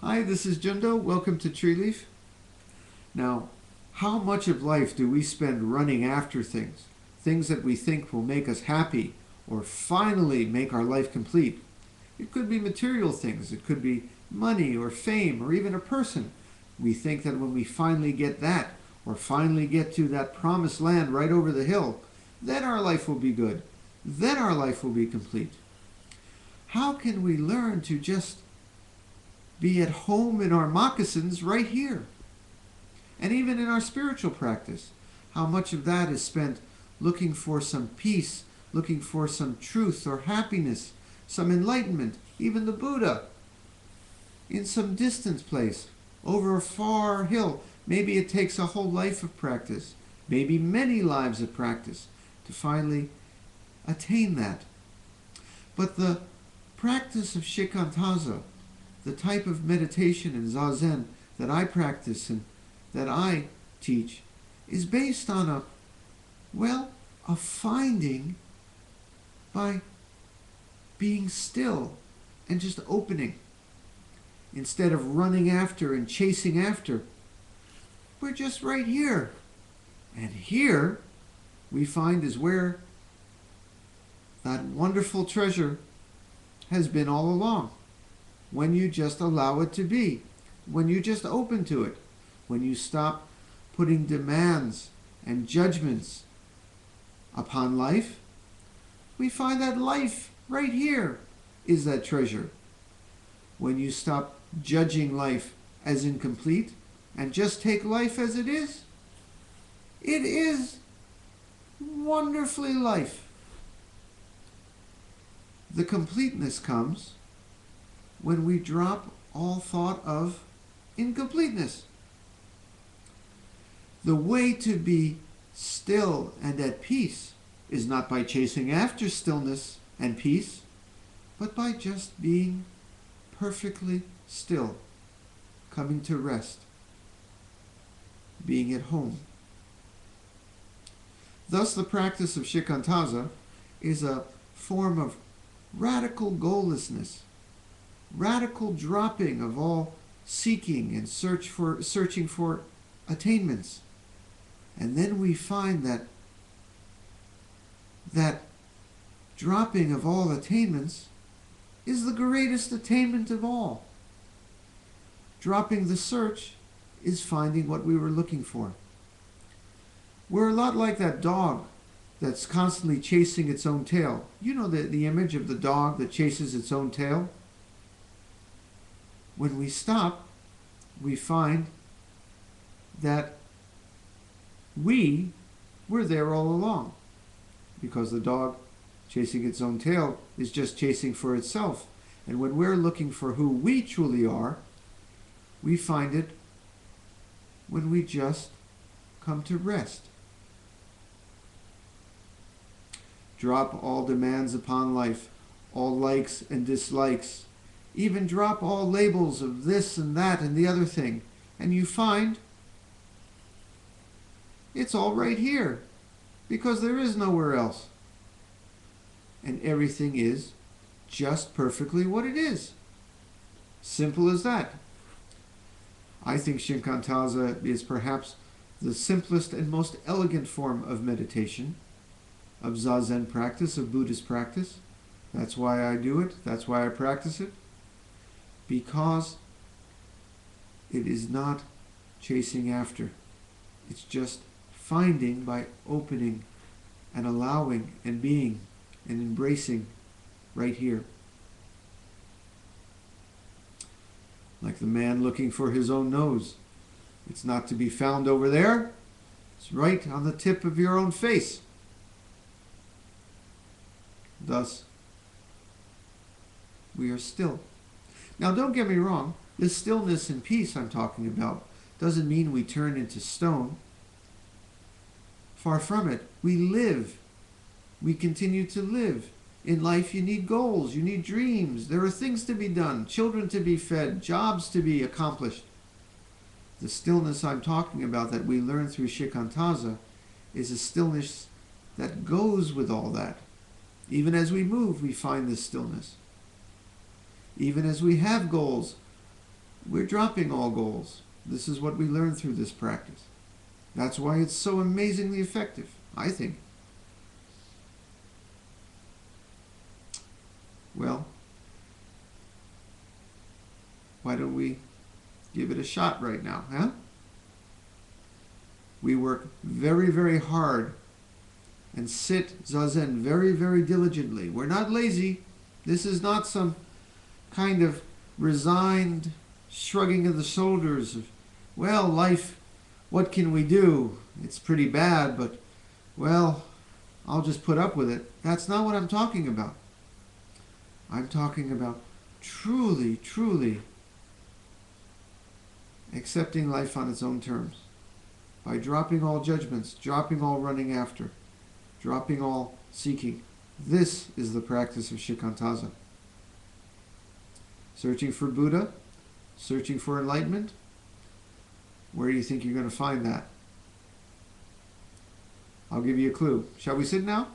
Hi, this is Zendo. Welcome to Treeleaf. Now, how much of life do we spend running after things? Things that we think will make us happy or finally make our life complete. It could be material things. It could be money or fame or even a person. We think that when we finally get that or finally get to that promised land right over the hill, then our life will be good. Then our life will be complete. How can we learn to just be at home in our moccasins right here? And even in our spiritual practice, how much of that is spent looking for some peace, looking for some truth or happiness, some enlightenment, even the Buddha, in some distant place, over a far hill. Maybe it takes a whole life of practice, maybe many lives of practice to finally attain that. But the practice of shikantaza, the type of meditation and zazen that I practice and that I teach, is based on a finding by being still and just opening. Instead of running after and chasing after, we're just right here. And here we find is where that wonderful treasure has been all along. When you just allow it to be, when you just open to it, when you stop putting demands and judgments upon life, we find that life right here is that treasure. When you stop judging life as incomplete and just take life as it is wonderfully life. The completeness comes when we drop all thought of incompleteness. The way to be still and at peace is not by chasing after stillness and peace, but by just being perfectly still, coming to rest, being at home. Thus, the practice of shikantaza is a form of radical goallessness, radical dropping of all seeking and searching for attainments. And then we find that dropping of all attainments is the greatest attainment of all. Dropping the search is finding what we were looking for. We're a lot like that dog that's constantly chasing its own tail. You know the image of the dog that chases its own tail? When we stop, we find that we were there all along, because the dog chasing its own tail is just chasing for itself. And when we're looking for who we truly are, we find it when we just come to rest. Drop all demands upon life, all likes and dislikes, even drop all labels of this and that and the other thing, and you find it's all right here, because there is nowhere else. And everything is just perfectly what it is. Simple as that. I think shikantaza is perhaps the simplest and most elegant form of meditation, of zazen practice, of Buddhist practice. That's why I do it. That's why I practice it. Because it is not chasing after. It's just finding by opening and allowing and being and embracing right here. Like the man looking for his own nose. It's not to be found over there. It's right on the tip of your own face. Thus, we are still. Now, don't get me wrong. The stillness and peace I'm talking about doesn't mean we turn into stone. Far from it. We live. We continue to live. In life, you need goals. You need dreams. There are things to be done. Children to be fed. Jobs to be accomplished. The stillness I'm talking about that we learn through shikantaza is a stillness that goes with all that. Even as we move, we find this stillness. Even as we have goals, we're dropping all goals. This is what we learn through this practice. That's why it's so amazingly effective, I think. Well, why don't we give it a shot right now, huh? We work very, very hard and sit zazen very, very diligently. We're not lazy. This is not some kind of resigned shrugging of the shoulders of, well, life, what can we do? It's pretty bad, but, well, I'll just put up with it. That's not what I'm talking about. I'm talking about truly, truly accepting life on its own terms. By dropping all judgments, dropping all running after, dropping all seeking. This is the practice of shikantaza. Searching for Buddha, searching for enlightenment. Where do you think you're going to find that? I'll give you a clue. Shall we sit now?